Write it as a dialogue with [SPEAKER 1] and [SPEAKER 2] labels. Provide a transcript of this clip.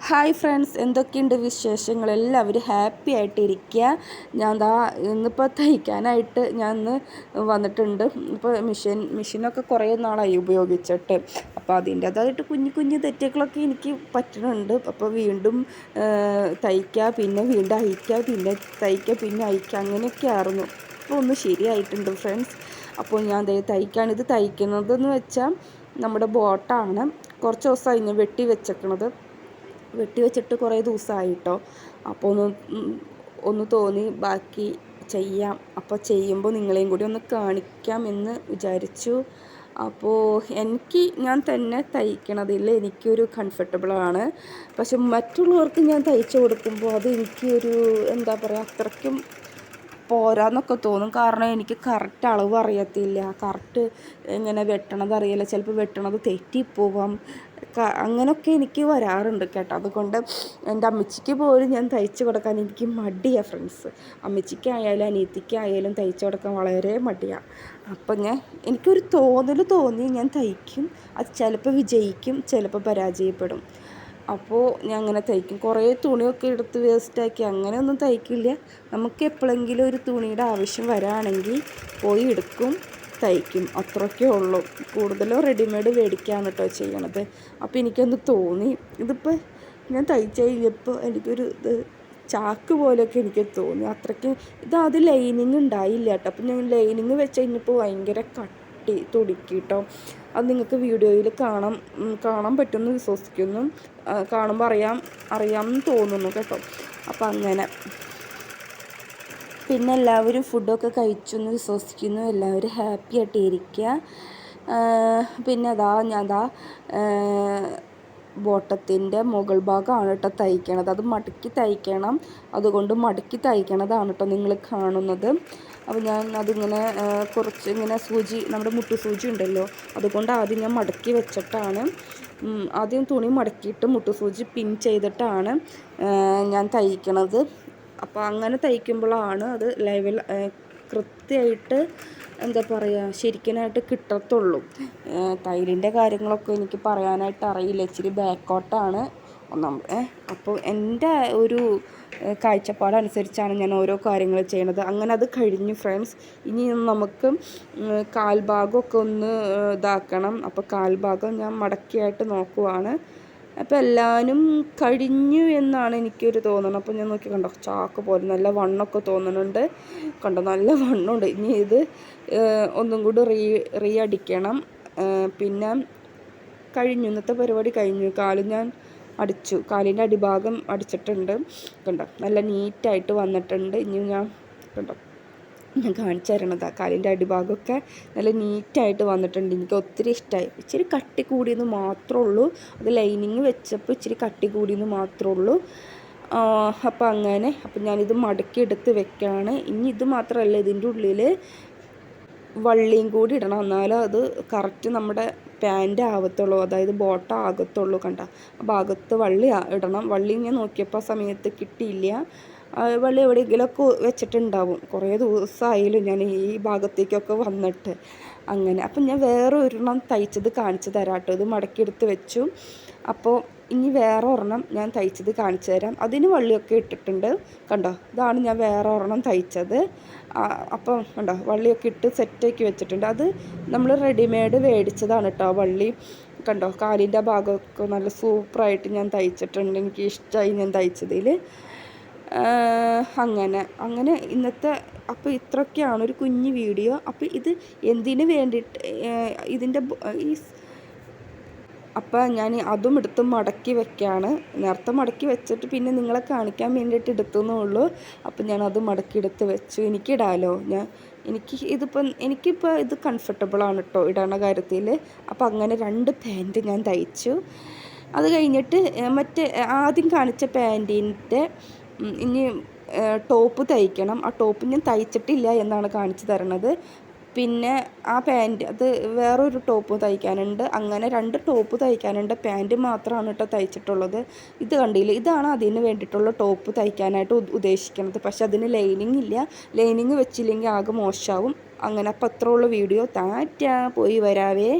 [SPEAKER 1] Hi friends, എന്തൊക്കെയുണ്ട് വിശേഷങ്ങൾ? എല്ലാവരും ഹാപ്പി ആയിട്ടിരിക്കുക. ഞാൻ ഇന്നിപ്പോൾ തയ്ക്കാനായിട്ട് ഞാൻ ഇന്ന് വന്നിട്ടുണ്ട്. ഇപ്പോൾ മെഷീനൊക്കെ കുറേ നാളായി ഉപയോഗിച്ചിട്ട്. അപ്പോൾ അതിൻ്റേതായിട്ട് കുഞ്ഞു കുഞ്ഞു തെറ്റുകളൊക്കെ എനിക്ക് പറ്റുന്നുണ്ട്. അപ്പോൾ വീണ്ടും തയ്ക്കുക, പിന്നെ വീണ്ടും അയക്കുക, പിന്നെ തയ്ക്കുക, പിന്നെ അയക്കുക, അങ്ങനെയൊക്കെ ആയിരുന്നു. അപ്പോൾ ഒന്ന് ശരിയായിട്ടുണ്ട് ഫ്രണ്ട്സ്. അപ്പോൾ ഞാൻ ഇത് തയ്ക്കുന്നതെന്ന് വെച്ചാൽ നമ്മുടെ ബോട്ടാണ്. കുറച്ച് ദിവസമായി ഞാൻ വെട്ടി വെച്ചിട്ട് കുറേ ദിവസമായിട്ടോ. അപ്പോൾ ഒന്ന് തോന്നി ബാക്കി ചെയ്യാം. അപ്പോൾ ചെയ്യുമ്പോൾ നിങ്ങളെയും കൂടി ഒന്ന് കാണിക്കാമെന്ന് വിചാരിച്ചു. അപ്പോൾ ഞാൻ തന്നെ തയ്ക്കണതിൽ എനിക്കൊരു കംഫർട്ടബിളാണ്. പക്ഷെ മറ്റുള്ളവർക്ക് ഞാൻ തയ്ച്ചു കൊടുക്കുമ്പോൾ അത് എനിക്കൊരു എന്താ പറയുക, അത്രയ്ക്കും പോരാന്നൊക്കെ തോന്നും. കാരണം എനിക്ക് കറക്റ്റ് അളവ് അറിയത്തില്ല, കറക്റ്റ് എങ്ങനെ വെട്ടണത് അറിയില്ല, ചിലപ്പോൾ വെട്ടണത് തെറ്റിപ്പോവാം, അങ്ങനെയൊക്കെ എനിക്ക് വരാറുണ്ട് കേട്ടോ. അതുകൊണ്ട് എൻ്റെ അമ്മച്ചിക്ക് പോലും ഞാൻ തയ്ച്ചു കൊടുക്കാൻ എനിക്ക് മടിയാണ് ഫ്രണ്ട്സ്. അമ്മച്ചിക്കായാലും അനിയത്തിക്കായാലും തയ്ച്ചു കൊടുക്കാൻ വളരെ മടിയാണ്. അപ്പം എനിക്കൊരു തോന്നി ഞാൻ തയ്ക്കും. അത് ചിലപ്പോൾ വിജയിക്കും, ചിലപ്പോൾ പരാജയപ്പെടും. അപ്പോൾ ഞാൻ അങ്ങനെ തയ്ക്കും. കുറേ തുണിയൊക്കെ എടുത്ത് വേസ്റ്റാക്കി അങ്ങനെയൊന്നും തയ്ക്കില്ല. നമുക്ക് എപ്പോഴെങ്കിലും ഒരു തുണിയുടെ ആവശ്യം വരാണെങ്കിൽ പോയി എടുക്കും, തയ്ക്കും, അത്രയൊക്കെ ഉള്ളൂ. കൂടുതലും റെഡിമെയ്ഡ് മേടിക്കുകയാണ് കേട്ടോ ചെയ്യണത്. അപ്പോൾ എനിക്കൊന്ന് തോന്നി, ഇതിപ്പോൾ ഞാൻ തയ്ച്ച് കഴിഞ്ഞപ്പോൾ എനിക്കൊരു ചാക്ക് പോലെയൊക്കെ എനിക്ക് തോന്നി. അത്രയ്ക്ക് അത് ലൈനിങ് ഉണ്ടായില്ല കേട്ടോ. അപ്പം ഞാൻ ലൈനിങ് വെച്ച് കഴിഞ്ഞപ്പോൾ ഭയങ്കര തുടിക്കി കേട്ടോ. അത് നിങ്ങൾക്ക് വീഡിയോയിൽ കാണാൻ പറ്റുമെന്ന് വിശ്വസിക്കുന്നു. കാണുമ്പോൾ അറിയാമെന്ന് തോന്നുന്നു കേട്ടോ. അപ്പം അങ്ങനെ പിന്നെ എല്ലാവരും ഫുഡൊക്കെ കഴിച്ചു എന്ന് വിശ്വസിക്കുന്നു. എല്ലാവരും ഹാപ്പി ആയിട്ട് ഇരിക്കുക. പിന്നെ ഞാൻ ബോട്ടത്തിൻ്റെ മുകൾ ഭാഗമാണ് കേട്ടോ തയ്ക്കണത്. അത് മടക്കി തയ്ക്കണം, അതുകൊണ്ട് മടക്കി തയ്ക്കണതാണ് കേട്ടോ നിങ്ങൾ കാണുന്നത്. അപ്പോൾ ഞാൻ അതിങ്ങനെ കുറച്ച് ഇങ്ങനെ നമ്മുടെ മുട്ടു സൂചി ഉണ്ടല്ലോ, അതുകൊണ്ട് ആദ്യം ഞാൻ മടക്കി വെച്ചിട്ടാണ്, ആദ്യം തുണി മടക്കിയിട്ട് മുട്ടു സൂചി പിൻ ചെയ്തിട്ടാണ് ഞാൻ തയ്ക്കണത്. അപ്പോൾ അങ്ങനെ തയ്ക്കുമ്പോഴാണ് അത് കൃത്യമായിട്ട് എന്താ പറയുക, ശരിക്കനായിട്ട് കിട്ടത്തുള്ളൂ. തയ്യലിൻ്റെ കാര്യങ്ങളൊക്കെ എനിക്ക് പറയാനായിട്ട് അറിയില്ല, ഇച്ചിരി ബാക്കോട്ടാണ് ഒന്നാമത്. അപ്പോൾ എൻ്റെ ഒരു കാഴ്ചപ്പാടനുസരിച്ചാണ് ഞാൻ ഓരോ കാര്യങ്ങൾ ചെയ്യണത്. അങ്ങനെ അത് കഴിഞ്ഞു ഫ്രണ്ട്സ്. ഇനി നമുക്ക് കാൽഭാഗമൊക്കെ ഒന്ന് ഇതാക്കണം. അപ്പോൾ കാൽഭാഗം ഞാൻ മടക്കിയായിട്ട് നോക്കുവാണ്. അപ്പോൾ എല്ലാവരും കഴിഞ്ഞു എന്നാണ് എനിക്കൊരു തോന്നുന്നത്. അപ്പോൾ ഞാൻ നോക്കി, കണ്ടോ, ചാക്ക് പോലെ നല്ല വണ്ണമൊക്കെ തോന്നുന്നുണ്ട്, കണ്ടോ, നല്ല വണ്ണമുണ്ട്. ഇനി ഇത് ഒന്നും കൂടി റീ അടിക്കണം. പിന്നെ കഴിഞ്ഞു, ഇന്നത്തെ പരിപാടി കഴിഞ്ഞു. ഞാൻ അടിച്ചു, കാലിൻ്റെ അടിഭാഗം അടിച്ചിട്ടുണ്ട്, കണ്ടോ, നല്ല നീറ്റായിട്ട് വന്നിട്ടുണ്ട്. ഇനി ഞാൻ കാണിച്ചു തരണതാ, കാലിൻ്റെ അടിഭാഗമൊക്കെ നല്ല നീറ്റായിട്ട് വന്നിട്ടുണ്ട്. എനിക്ക് ഒത്തിരി ഇഷ്ടമായി. ഇച്ചിരി കട്ടി കൂടിയെന്ന് മാത്രമേ ഉള്ളൂ, അത് ലൈനിങ് വെച്ചപ്പോൾ ഇച്ചിരി കട്ടി കൂടിയെന്ന് മാത്രമേ ഉള്ളൂ. അപ്പോൾ അങ്ങനെ ഞാനിത് മടക്കി എടുത്ത് വെക്കുകയാണ്. ഇനി ഇത് മാത്രമല്ല, ഇതിൻ്റെ ഉള്ളിൽ വള്ളിയും കൂടി ഇടണം, എന്നാലും അത് കറക്റ്റ് നമ്മുടെ പാൻറ്റ് ആവത്തുള്ളൂ, അതായത് ബോട്ട ആകത്തുള്ളൂ. കണ്ട, ആ ഭാഗത്ത് വള്ളി ഇടണം. വള്ളി ഞാൻ നോക്കിയപ്പോൾ ആ സമയത്ത് കിട്ടിയില്ല. വള്ളി എവിടെയെങ്കിലുമൊക്കെ വെച്ചിട്ടുണ്ടാവും. കുറേ ദിവസമായാലും ഞാൻ ഈ ഭാഗത്തേക്കൊക്കെ വന്നിട്ട് അങ്ങനെ. അപ്പം ഞാൻ വേറെ ഒരെണ്ണം തയ്ച്ചത് കാണിച്ചു തരാം കേട്ടോ. ഇത് മടക്കിയെടുത്ത് വെച്ചു. അപ്പോൾ ഇനി വേറെ ഒരെണ്ണം ഞാൻ തയ്ച്ചത് കാണിച്ചു തരാം. അതിന് വള്ളിയൊക്കെ ഇട്ടിട്ടുണ്ട്, കണ്ടോ. ഇതാണ് ഞാൻ വേറെ ഒരെണ്ണം തയ്ച്ചത്. അപ്പം കണ്ടോ, വള്ളിയൊക്കെ ഇട്ട് സെറ്റാക്കി വെച്ചിട്ടുണ്ട്. അത് നമ്മൾ റെഡിമെയ്ഡ് മേടിച്ചതാണ് കേട്ടോ വള്ളി. കണ്ടോ, കാലിൻ്റെ ഭാഗമൊക്കെ നല്ല സൂപ്പറായിട്ട് ഞാൻ തയ്ച്ചിട്ടുണ്ട്. എനിക്ക് ഇഷ്ടമായി ഞാൻ തയ്ച്ചതിൽ. അങ്ങനെ ഇന്നത്തെ അപ്പോൾ ഇത്രയൊക്കെയാണ് ഒരു കുഞ്ഞു വീഡിയോ. അപ്പോൾ ഇത് എന്തിനു വേണ്ടിയിട്ട് അപ്പോൾ ഞാൻ അതും എടുത്ത് മടക്കി വെക്കുകയാണ്. നേരത്തെ മടക്കി വെച്ചിട്ട് പിന്നെ നിങ്ങളെ കാണിക്കാൻ വേണ്ടിയിട്ട് എടുത്തുന്നേ ഉള്ളൂ. അപ്പോൾ ഞാൻ അത് മടക്കി എടുത്ത് വെച്ചു. എനിക്കിടാമല്ലോ. എനിക്കിപ്പോൾ ഇത് കംഫർട്ടബിളാണ് കേട്ടോ ഇടണ കാര്യത്തിൽ. അപ്പോൾ അങ്ങനെ 2 പാൻറ്റ് ഞാൻ തയ്ച്ചു. അത് കഴിഞ്ഞിട്ട് ആദ്യം കാണിച്ച പാൻറ്റിൻ്റെ ഇനി ടോപ്പ് തയ്ക്കണം. ആ ടോപ്പ് ഞാൻ തയ്ച്ചിട്ടില്ല എന്നാണ് കാണിച്ചു തരണത്. പിന്നെ ആ പാൻറ്റ് അത് വേറൊരു ടോപ്പ് തയ്ക്കാനുണ്ട്. അങ്ങനെ 2 ടോപ്പ് തയ്ക്കാനുണ്ട്. പാൻറ്റ് മാത്രമാണ് കേട്ടോ തയ്ച്ചിട്ടുള്ളത്. ഇത് കണ്ടില്ല, ഇതാണ് അതിന് വേണ്ടിയിട്ടുള്ള ടോപ്പ് തയ്ക്കാനായിട്ട് ഉദ്ദേശിക്കുന്നത്. പക്ഷെ അതിന് ലൈനിങ് ഇല്ല. ലൈനിങ് വെച്ചില്ലെങ്കിൽ ആകെ മോശമാവും. അങ്ങനെ അപ്പോൾ അത്രയുള്ള വീഡിയോ. പോയി വരാവേ.